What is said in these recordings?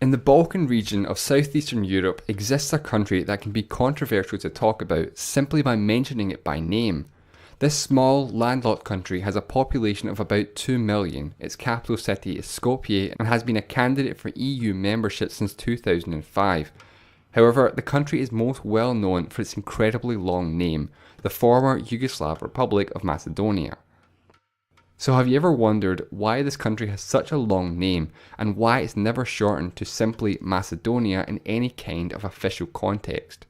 In the Balkan region of southeastern Europe exists a country that can be controversial to talk about simply by mentioning it by name. This small, landlocked country has a population of about 2 million, its capital city is Skopje, and has been a candidate for EU membership since 2005. However, the country is most well known for its incredibly long name, the former Yugoslav Republic of Macedonia. So have you ever wondered why this country has such a long name, and why it's never shortened to simply Macedonia in any kind of official context?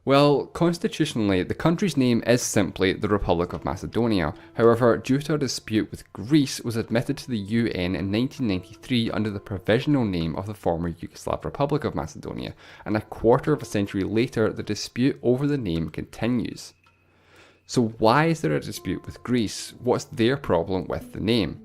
Well, constitutionally, the country's name is simply the Republic of Macedonia. However, due to a dispute with Greece, it was admitted to the UN in 1993 under the provisional name of the former Yugoslav Republic of Macedonia, and a quarter of a century later, the dispute over the name continues. So why is there a dispute with Greece? What's their problem with the name?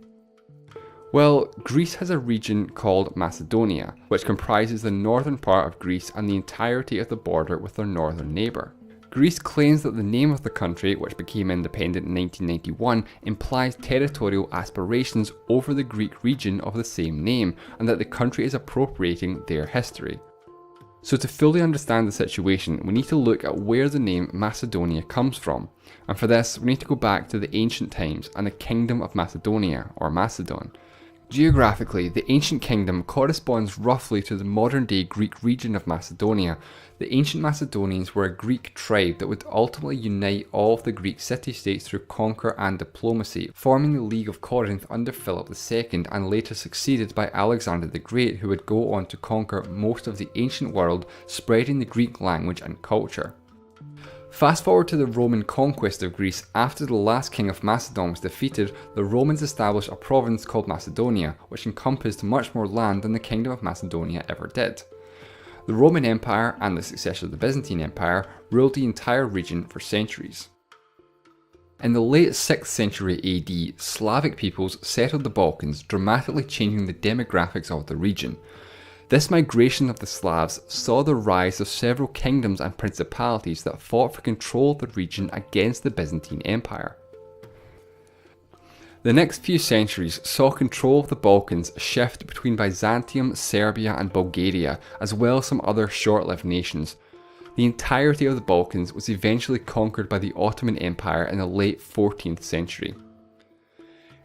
Well, Greece has a region called Macedonia, which comprises the northern part of Greece and the entirety of the border with their northern neighbour. Greece claims that the name of the country, which became independent in 1991, implies territorial aspirations over the Greek region of the same name, and that the country is appropriating their history. So to fully understand the situation, we need to look at where the name Macedonia comes from. And for this, we need to go back to the ancient times and the Kingdom of Macedonia, or Macedon. Geographically, the ancient kingdom corresponds roughly to the modern-day Greek region of Macedonia. The ancient Macedonians were a Greek tribe that would ultimately unite all of the Greek city-states through conquer and diplomacy, forming the League of Corinth under Philip II, and later succeeded by Alexander the Great, who would go on to conquer most of the ancient world, spreading the Greek language and culture. Fast forward to the Roman conquest of Greece. After the last king of Macedon was defeated, the Romans established a province called Macedonia, which encompassed much more land than the Kingdom of Macedonia ever did. The Roman Empire, and the successor of the Byzantine Empire, ruled the entire region for centuries. In the late 6th century AD, Slavic peoples settled the Balkans, dramatically changing the demographics of the region. This migration of the Slavs saw the rise of several kingdoms and principalities that fought for control of the region against the Byzantine Empire. The next few centuries saw control of the Balkans shift between Byzantium, Serbia and Bulgaria, as well as some other short-lived nations. The entirety of the Balkans was eventually conquered by the Ottoman Empire in the late 14th century.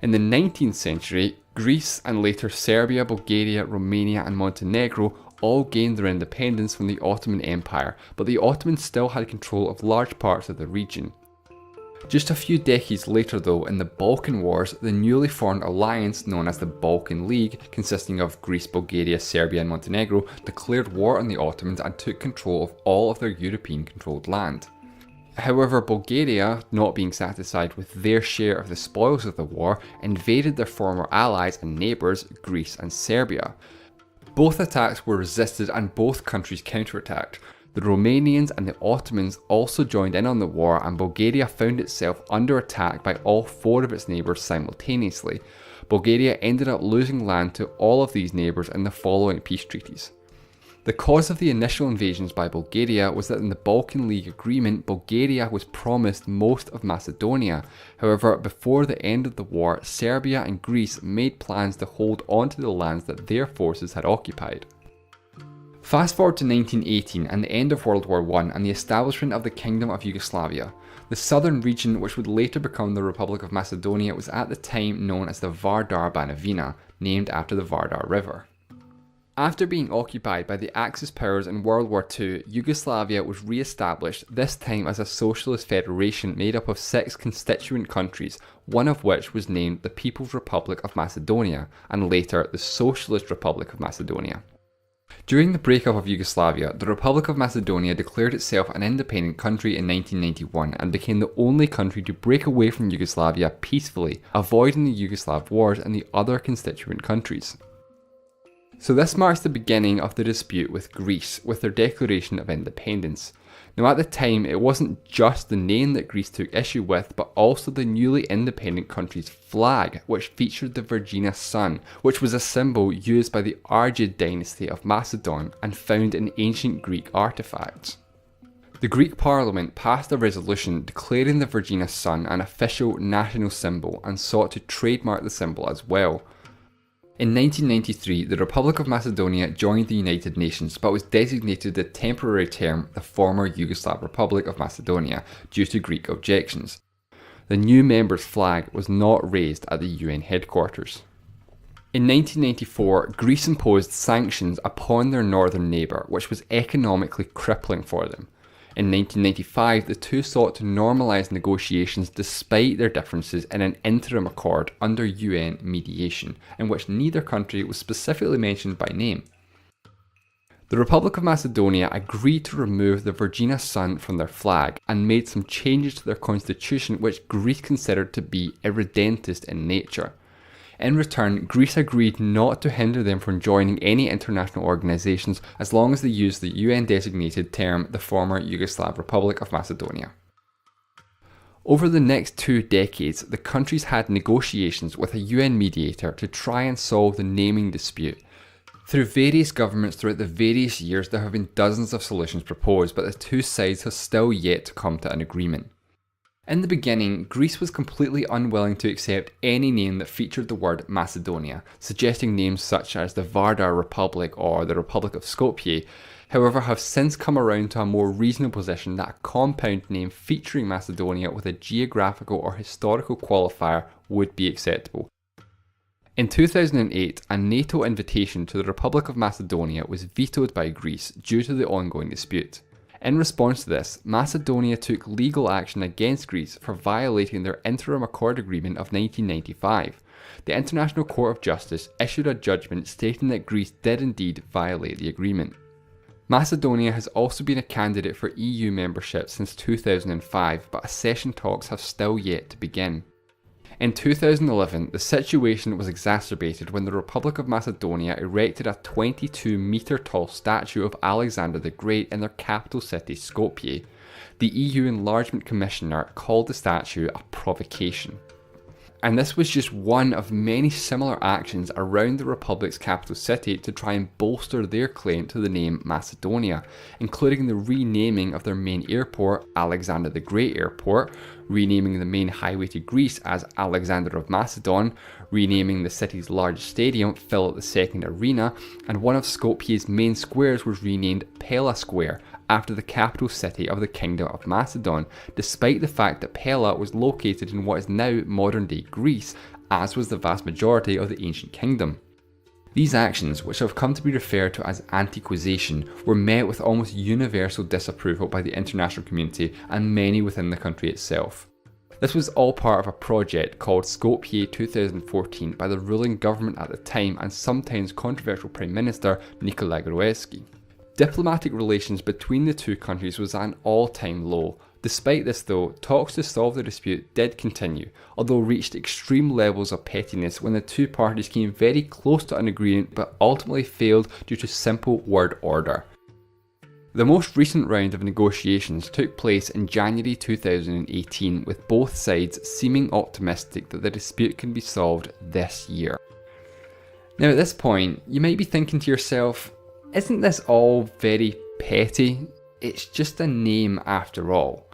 In the 19th century, Greece and later Serbia, Bulgaria, Romania and Montenegro all gained their independence from the Ottoman Empire, but the Ottomans still had control of large parts of the region. Just a few decades later though, in the Balkan Wars, the newly formed alliance known as the Balkan League, consisting of Greece, Bulgaria, Serbia and Montenegro, declared war on the Ottomans and took control of all of their European-controlled land. However, Bulgaria, not being satisfied with their share of the spoils of the war, invaded their former allies and neighbours, Greece and Serbia. Both attacks were resisted and both countries counterattacked. The Romanians and the Ottomans also joined in on the war, and Bulgaria found itself under attack by all four of its neighbours simultaneously. Bulgaria ended up losing land to all of these neighbours in the following peace treaties. The cause of the initial invasions by Bulgaria was that in the Balkan League agreement, Bulgaria was promised most of Macedonia. However, before the end of the war, Serbia and Greece made plans to hold on to the lands that their forces had occupied. Fast forward to 1918 and the end of World War I and the establishment of the Kingdom of Yugoslavia. The southern region, which would later become the Republic of Macedonia, was at the time known as the Vardar Banovina, named after the Vardar River. After being occupied by the Axis powers in World War II, Yugoslavia was re-established, this time as a socialist federation made up of 6 constituent countries, one of which was named the People's Republic of Macedonia, and later the Socialist Republic of Macedonia. During the breakup of Yugoslavia, the Republic of Macedonia declared itself an independent country in 1991 and became the only country to break away from Yugoslavia peacefully, avoiding the Yugoslav wars and the other constituent countries. So this marks the beginning of the dispute with Greece, with their declaration of independence. Now at the time, it wasn't just the name that Greece took issue with, but also the newly independent country's flag, which featured the Virginia sun, which was a symbol used by the Argead dynasty of Macedon and found in ancient Greek artifacts. The Greek parliament passed a resolution declaring the Virginia sun an official national symbol and sought to trademark the symbol as well. In 1993, the Republic of Macedonia joined the United Nations but was designated the temporary term the former Yugoslav Republic of Macedonia due to Greek objections. The new member's flag was not raised at the UN headquarters. In 1994, Greece imposed sanctions upon their northern neighbour, which was economically crippling for them. In 1995, the two sought to normalise negotiations despite their differences in an interim accord under UN mediation, in which neither country was specifically mentioned by name. The Republic of Macedonia agreed to remove the Virgina sun from their flag and made some changes to their constitution which Greece considered to be irredentist in nature. In return, Greece agreed not to hinder them from joining any international organisations as long as they used the UN-designated term the former Yugoslav Republic of Macedonia. Over the next 2 decades, the countries had negotiations with a UN mediator to try and solve the naming dispute. Through various governments throughout the various years, there have been dozens of solutions proposed, but the two sides have still yet to come to an agreement. In the beginning, Greece was completely unwilling to accept any name that featured the word Macedonia, suggesting names such as the Vardar Republic or the Republic of Skopje, however have since come around to a more reasonable position that a compound name featuring Macedonia with a geographical or historical qualifier would be acceptable. In 2008, a NATO invitation to the Republic of Macedonia was vetoed by Greece due to the ongoing dispute. In response to this, Macedonia took legal action against Greece for violating their interim accord agreement of 1995. The International Court of Justice issued a judgment stating that Greece did indeed violate the agreement. Macedonia has also been a candidate for EU membership since 2005, but accession talks have still yet to begin. In 2011, the situation was exacerbated when the Republic of Macedonia erected a 22-metre tall statue of Alexander the Great in their capital city Skopje. The EU Enlargement Commissioner called the statue a provocation. And this was just one of many similar actions around the Republic's capital city to try and bolster their claim to the name Macedonia, including the renaming of their main airport, Alexander the Great Airport, renaming the main highway to Greece as Alexander of Macedon, renaming the city's largest stadium, Philip II Arena, and one of Skopje's main squares was renamed Pella Square, after the capital city of the Kingdom of Macedon, despite the fact that Pella was located in what is now modern-day Greece, as was the vast majority of the ancient kingdom. These actions, which have come to be referred to as antiquization, were met with almost universal disapproval by the international community and many within the country itself. This was all part of a project called Skopje 2014 by the ruling government at the time and sometimes controversial Prime Minister Nikola Gruevski. Diplomatic relations between the two countries was at an all-time low. Despite this though, talks to solve the dispute did continue, although reached extreme levels of pettiness when the two parties came very close to an agreement but ultimately failed due to simple word order. The most recent round of negotiations took place in January 2018, with both sides seeming optimistic that the dispute can be solved this year. Now at this point, you might be thinking to yourself, isn't this all very petty? It's just a name after all.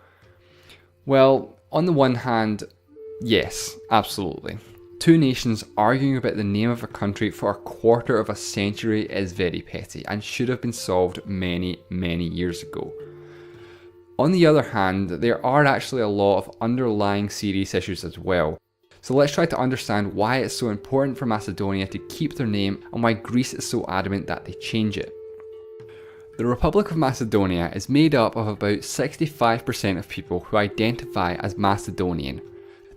Well, on the one hand, yes, absolutely. Two nations arguing about the name of a country for a quarter of a century is very petty and should have been solved many, many years ago. On the other hand, there are actually a lot of underlying serious issues as well. So let's try to understand why it's so important for Macedonia to keep their name and why Greece is so adamant that they change it. The Republic of Macedonia is made up of about 65% of people who identify as Macedonian.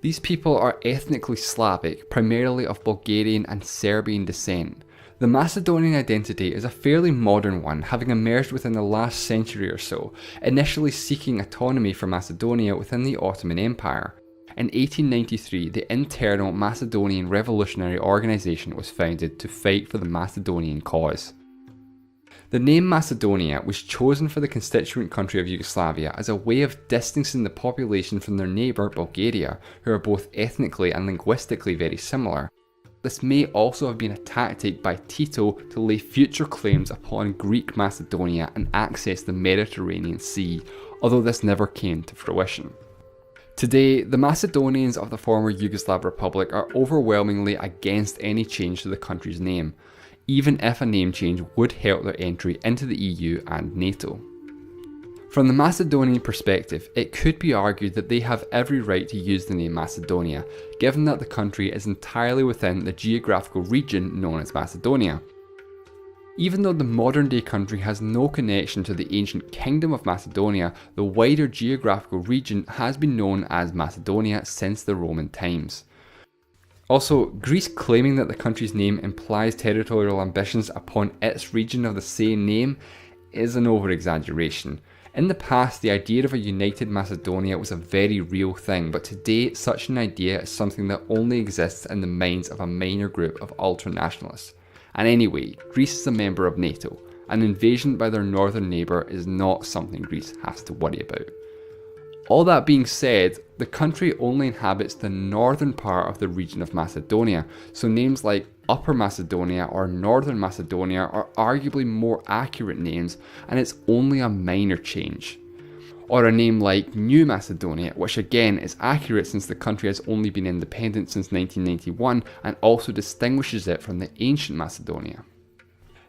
These people are ethnically Slavic, primarily of Bulgarian and Serbian descent. The Macedonian identity is a fairly modern one, having emerged within the last century or so, initially seeking autonomy for Macedonia within the Ottoman Empire. In 1893, the internal Macedonian Revolutionary Organisation was founded to fight for the Macedonian cause. The name Macedonia was chosen for the constituent country of Yugoslavia as a way of distancing the population from their neighbour Bulgaria, who are both ethnically and linguistically very similar. This may also have been a tactic by Tito to lay future claims upon Greek Macedonia and access the Mediterranean Sea, although this never came to fruition. Today, the Macedonians of the former Yugoslav Republic are overwhelmingly against any change to the country's name, even if a name change would help their entry into the EU and NATO. From the Macedonian perspective, it could be argued that they have every right to use the name Macedonia, given that the country is entirely within the geographical region known as Macedonia. Even though the modern day country has no connection to the ancient Kingdom of Macedonia, the wider geographical region has been known as Macedonia since the Roman times. Also, Greece claiming that the country's name implies territorial ambitions upon its region of the same name is an over-exaggeration. In the past, the idea of a united Macedonia was a very real thing, but today such an idea is something that only exists in the minds of a minor group of ultra-nationalists. And anyway, Greece is a member of NATO. An invasion by their northern neighbour is not something Greece has to worry about. All that being said, the country only inhabits the northern part of the region of Macedonia, so names like Upper Macedonia or Northern Macedonia are arguably more accurate names, and it's only a minor change. Or a name like New Macedonia, which again is accurate since the country has only been independent since 1991 and also distinguishes it from the ancient Macedonia.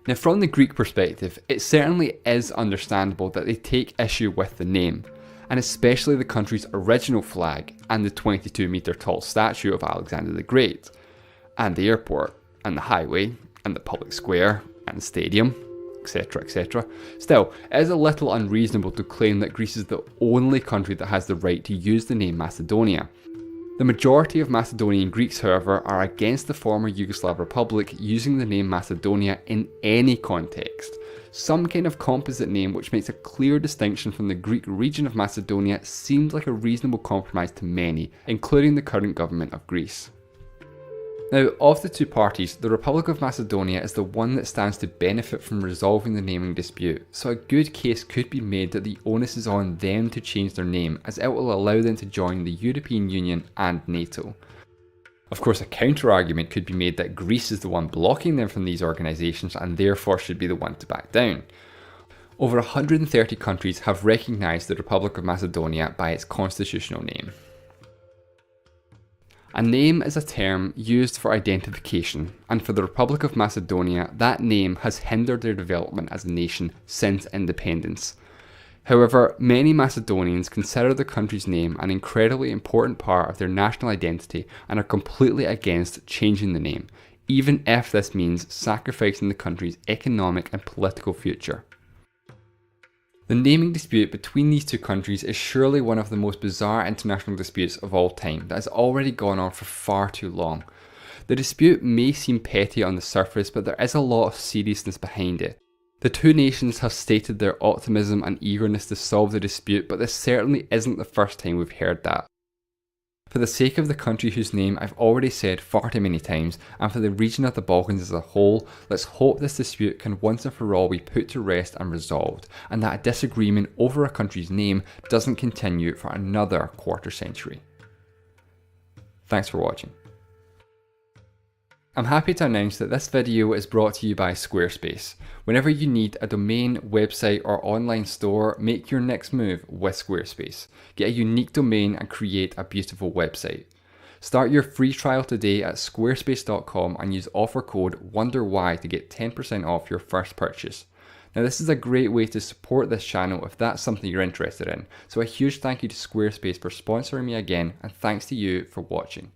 Now, from the Greek perspective, it certainly is understandable that they take issue with the name, and especially the country's original flag and the 22-metre tall statue of Alexander the Great, and the airport, and the highway, and the public square, and the stadium, etc, etc. Still, it is a little unreasonable to claim that Greece is the only country that has the right to use the name Macedonia. The majority of Macedonian Greeks, however, are against the former Yugoslav Republic using the name Macedonia in any context. Some kind of composite name which makes a clear distinction from the Greek region of Macedonia seems like a reasonable compromise to many, including the current government of Greece. Now, of the two parties, the Republic of Macedonia is the one that stands to benefit from resolving the naming dispute, so a good case could be made that the onus is on them to change their name, as it will allow them to join the European Union and NATO. Of course, a counter-argument could be made that Greece is the one blocking them from these organisations and therefore should be the one to back down. Over 130 countries have recognised the Republic of Macedonia by its constitutional name. A name is a term used for identification, and for the Republic of Macedonia, that name has hindered their development as a nation since independence. However, many Macedonians consider the country's name an incredibly important part of their national identity and are completely against changing the name, even if this means sacrificing the country's economic and political future. The naming dispute between these two countries is surely one of the most bizarre international disputes of all time that has already gone on for far too long. The dispute may seem petty on the surface, but there is a lot of seriousness behind it. The two nations have stated their optimism and eagerness to solve the dispute, but this certainly isn't the first time we've heard that. For the sake of the country whose name I've already said far too many times, and for the region of the Balkans as a whole, let's hope this dispute can once and for all be put to rest and resolved, and that a disagreement over a country's name doesn't continue for another quarter century. Thanks for watching. I'm happy to announce that this video is brought to you by Squarespace. Whenever you need a domain, website or online store, make your next move with Squarespace. Get a unique domain and create a beautiful website. Start your free trial today at squarespace.com and use offer code WONDERWHY to get 10% off your first purchase. Now, this is a great way to support this channel if that's something you're interested in, so a huge thank you to Squarespace for sponsoring me again, and thanks to you for watching.